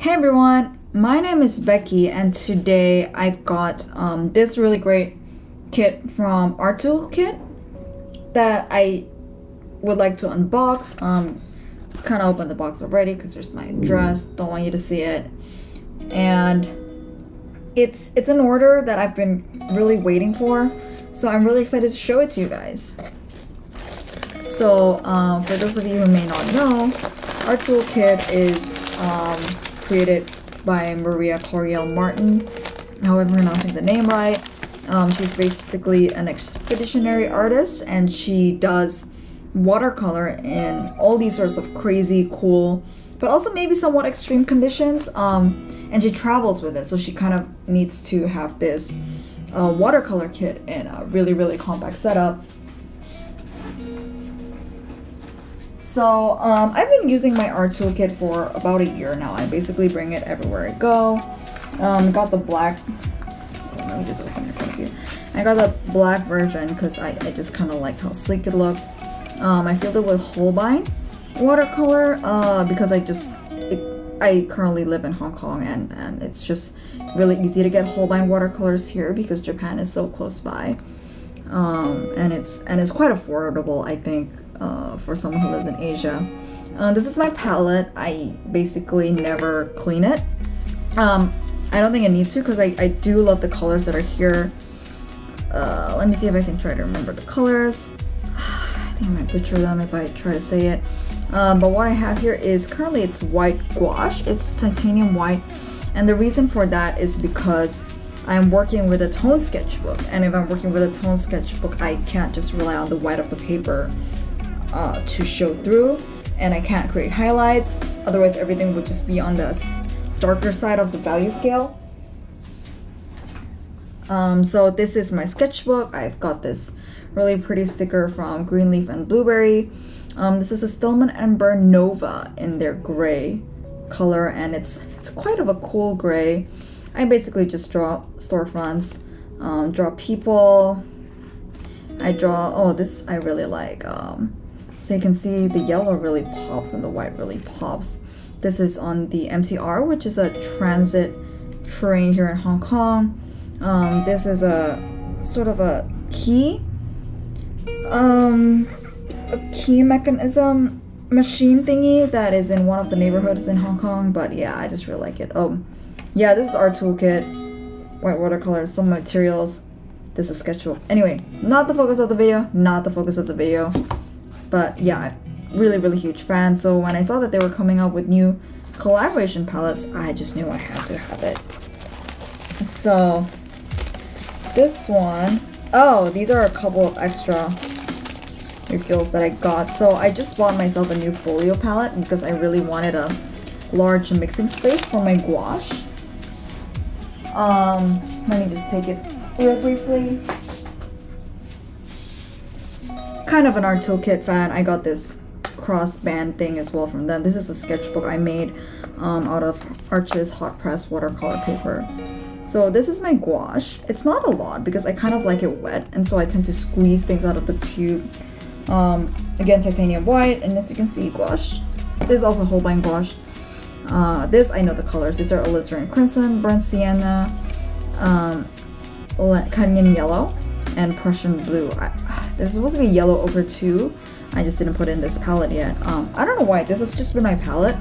Hey everyone, my name is Becky and today I've got this really great kit from Art Toolkit that I would like to unbox. Kind of opened the box already because there's my address, don't want you to see it. And it's an order that I've been really waiting for, so I'm really excited to show it to you guys. So for those of you who may not know, Art Toolkit is created by Maria Coriel Martin. I hope I'm pronouncing the name right. She's basically an expeditionary artist and she does watercolor in all these sorts of crazy, cool, but also maybe somewhat extreme conditions. And she travels with it, so she kind of needs to have this watercolor kit in a really compact setup. So I've been using my Art Toolkit for about a year now. I basically bring it everywhere I go. Got the black, let me just open it right here. I got the black version because I just kind of liked how sleek it looked. I filled it with Holbein watercolor because I currently live in Hong Kong and it's just really easy to get Holbein watercolors here because Japan is so close by. And it's quite affordable, I think, for someone who lives in Asia. This is my palette. I basically never clean it. I don't think it needs to because I do love the colors that are here. Let me see if I can try to remember the colors. I think I might butcher them if I try to say it. But what I have here is currently it's white gouache. It's titanium white, and the reason for that is because I'm working with a tone sketchbook, and if I'm working with a tone sketchbook, I can't just rely on the white of the paper to show through, and I can't create highlights, otherwise everything would just be on the darker side of the value scale. So this is my sketchbook. I've got this really pretty sticker from Greenleaf and Blueberry. This is a Stillman Ember Nova in their gray color, and it's quite of a cool gray. I basically just draw storefronts, draw people. I draw, oh, this I really like. So you can see the yellow really pops and the white really pops. This is on the MTR, which is a transit train here in Hong Kong. This is a sort of a key mechanism machine thingy that is in one of the neighborhoods in Hong Kong. But yeah, I just really like it. Oh, yeah, this is Art Toolkit, white watercolors, some materials. This is sketchbook. Anyway, not the focus of the video, not the focus of the video. But yeah, really huge fan. So when I saw that they were coming out with new collaboration palettes, I just knew I had to have it. So this one, oh, these are a couple of extra refills that I got. So I just bought myself a new folio palette because I really wanted a large mixing space for my gouache. Let me just take it real briefly. Kind of an Art Toolkit fan. I got this crossband thing as well from them. This is the sketchbook I made out of Arch's hot press watercolor paper. So this is my gouache. It's not a lot because I kind of like it wet, and so I tend to squeeze things out of the tube. Again, titanium white, and as you can see, gouache. This is also Holbein gouache. This, I know the colors. These are alizarin crimson, burnt sienna, cadmium yellow, and Prussian blue. There's supposed to be yellow ochre too. I just didn't put in this palette yet. I don't know why. This has just been my palette.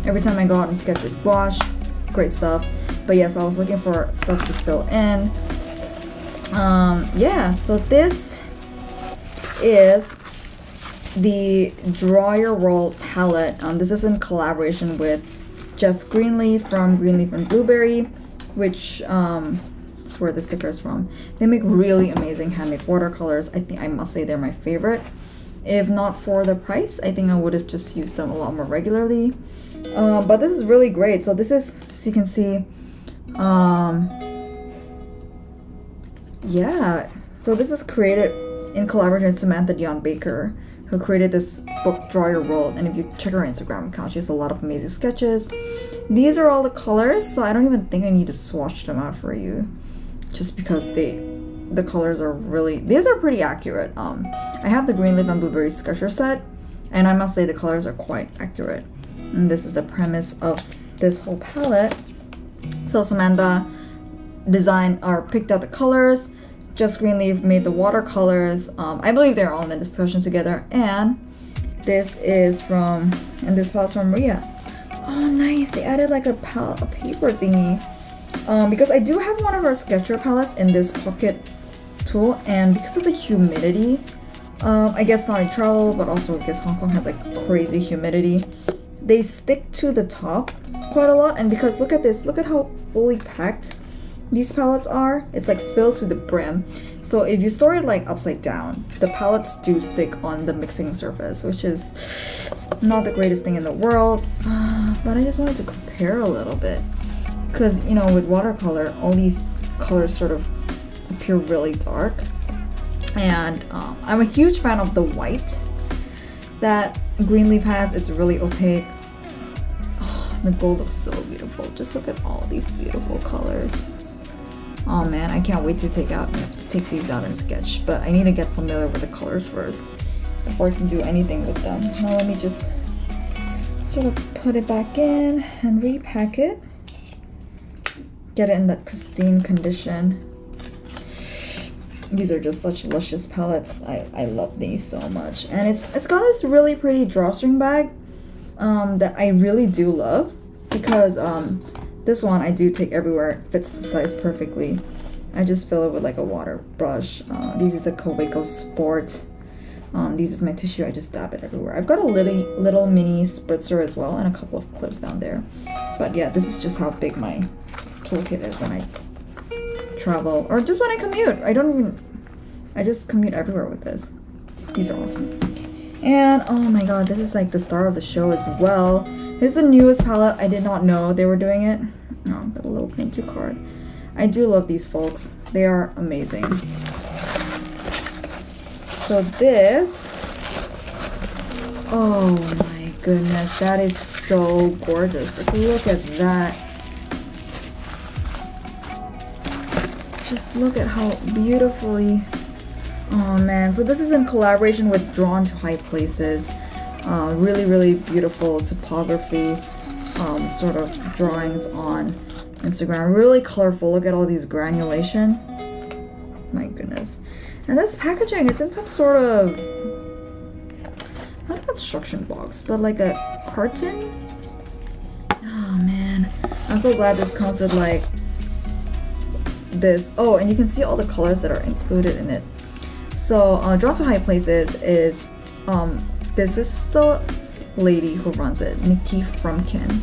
Every time I go out and sketch with gouache, great stuff. But yes, I was looking for stuff to fill in. Yeah, so this is the Draw Your World palette. This is in collaboration with Jess Greenleaf from Greenleaf and Blueberry, which that's where the sticker is from. They make really amazing handmade watercolors. I think I must say they're my favorite. If not for the price, I think I would have just used them a lot more regularly. But this is really great. So this is, as you can see, yeah. So this is created in collaboration with Samantha Dion Baker, who created this book, Draw Your World. And if you check her Instagram account, she has a lot of amazing sketches. These are all the colors, so I don't even think I need to swatch them out for you, just because the colors are really, these are pretty accurate. I have the Greenleaf and Blueberry sketcher set, and I must say the colors are quite accurate. And this is the premise of this whole palette. So Samantha designed or picked out the colors. Just Greenleaf made the watercolors. I believe they're all in the discussion together. And this is from, and this palette's from Maria. Oh, nice. They added like a paper thingy. Because I do have one of our Sketcher palettes in this pocket tool, and because of the humidity, I guess not in travel, but also because Hong Kong has like crazy humidity, they stick to the top quite a lot. And because look at this, look at how fully packed these palettes are. It's like filled to the brim. So if you store it like upside down, the palettes do stick on the mixing surface, which is not the greatest thing in the world. But I just wanted to compare a little bit, because you know, with watercolor, all these colors sort of appear really dark. And I'm a huge fan of the white that Greenleaf has. It's really opaque. Oh, the gold looks so beautiful. Just look at all these beautiful colors. Oh man, I can't wait to take these out and sketch, but I need to get familiar with the colors first before I can do anything with them. Now let me just sort of put it back in and repack it. Get it in that pristine condition. These are just such luscious palettes. I love these so much. And it's got this really pretty drawstring bag that I really do love, because this one I do take everywhere. It fits the size perfectly. I just fill it with like a water brush. This is a Kaweco Sport. This is my tissue. I just dab it everywhere. I've got a little mini spritzer as well, and a couple of clips down there. But yeah, this is just how big my toolkit is when I travel, or just when I commute. I just commute everywhere with this. These are awesome. And oh my god, this is like the star of the show as well. This is the newest palette. I did not know they were doing it. Oh, got a little thank you card. I do love these folks. They are amazing. So this, oh my goodness, that is so gorgeous. Like, look at that. Just look at how beautifully, oh man. So this is in collaboration with Drawn to High Places. Really beautiful typography, sort of drawings on Instagram. Really colorful. Look at all these granulation. My goodness. And this packaging, it's in some sort of, not an instruction box, but like a carton. Oh man, I'm so glad this comes with like this. Oh, and you can see all the colors that are included in it. So Drawn to High Places is this is the lady who runs it, Nikki Frumkin.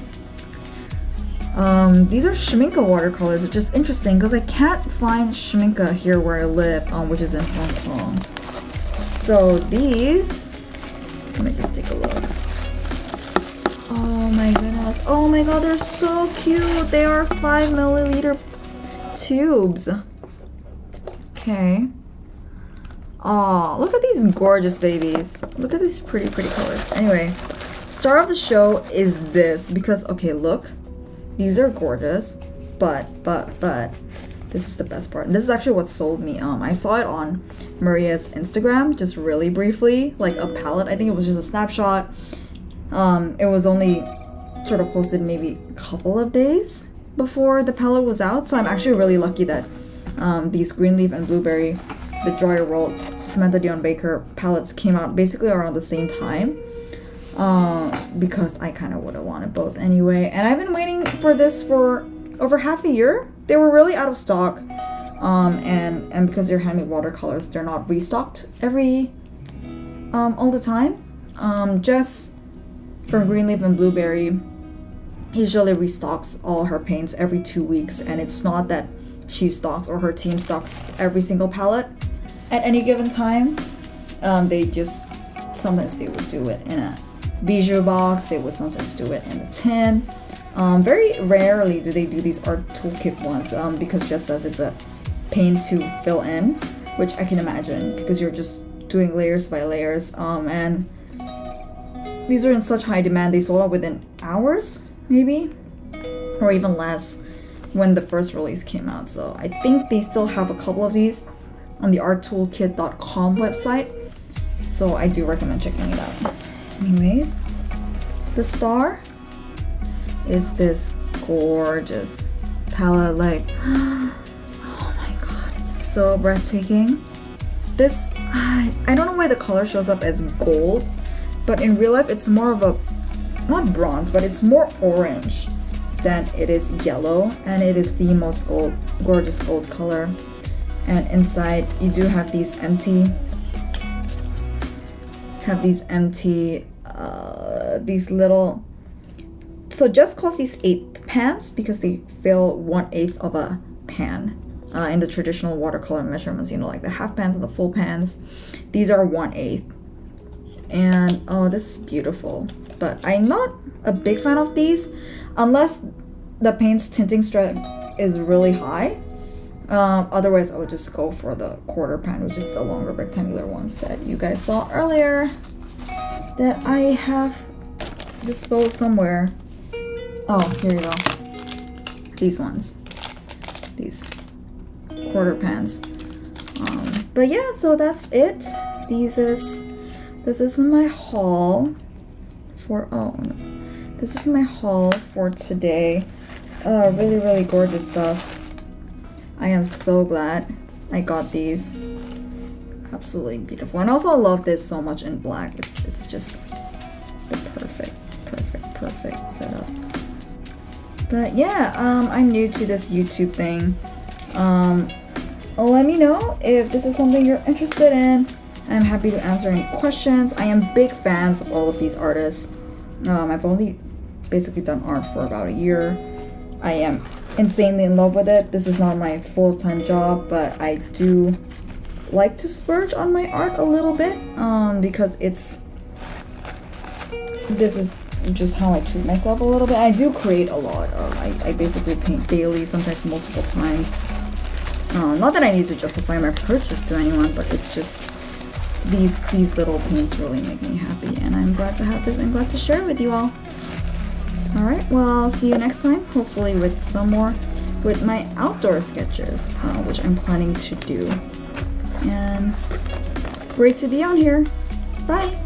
These are Schminke watercolors, which is interesting because I can't find Schminke here where I live, which is in Hong Kong. So these, let me just take a look. Oh my goodness. Oh my god, they're so cute. They are 5 milliliter tubes. Okay. Oh, look at these gorgeous babies. Look at these pretty colors. Anyway, star of the show is this, because okay, look. These are gorgeous, but this is the best part. And this is actually what sold me. I saw it on Maria's Instagram just really briefly, like a palette. I think it was just a snapshot. It was only sort of posted maybe a couple of days before the palette was out. So I'm actually really lucky that these Greenleaf and Blueberry, the Dryer World Samantha Dion Baker palettes came out basically around the same time. Because I kind of would have wanted both anyway. And I've been waiting for this for over half a year. They were really out of stock. And because they're handmade watercolors, they're not restocked all the time. Jess from Greenleaf and Blueberry usually restocks all her paints every 2 weeks, and it's not that she stocks or her team stocks every single palette at any given time. They just, sometimes they would do it in a bijou box, they would sometimes do it in a tin. Very rarely do they do these Art Toolkit ones, because Jess says it's a pain to fill in, which I can imagine because you're just doing layers by layers. And these are in such high demand, they sold out within hours, maybe, or even less when the first release came out. So I think they still have a couple of these on the arttoolkit.com website, so I do recommend checking it out. Anyways, the star is this gorgeous palette. Like, oh my god, it's so breathtaking. This, I don't know why the color shows up as gold, but in real life it's more of a, not bronze, but it's more orange than it is yellow, and it is the most gorgeous gold color. And inside you do have these empty, these little, so Jess calls these 1/8 pans because they fill 1/8 of a pan. In the traditional watercolor measurements, you know, like the half pans and the full pans. These are 1/8. And oh, this is beautiful. But I'm not a big fan of these unless the paint's tinting strength is really high. Otherwise, I would just go for the 1/4 pan, which is the longer rectangular ones that you guys saw earlier that I have disposed somewhere. Oh, here you go. These ones. These 1/4 pans. But yeah, so that's it. This is my haul for, oh no, this is my haul for today. Really gorgeous stuff. I am so glad I got these. Absolutely beautiful. And also I love this so much in black. It's just the perfect setup. But yeah, I'm new to this YouTube thing. Let me know if this is something you're interested in. I'm happy to answer any questions. I am big fans of all of these artists. I've only basically done art for about a year. I am insanely in love with it. This is not my full-time job, but I do like to splurge on my art a little bit, because this is just how I treat myself a little bit. I do create a lot. I basically paint daily, sometimes multiple times. Not that I need to justify my purchase to anyone, but it's just these little paints really make me happy, and I'm glad to have this and glad to share it with you all. Alright, well, I'll see you next time, hopefully with some more with my outdoor sketches, which I'm planning to do. And great to be on here. Bye!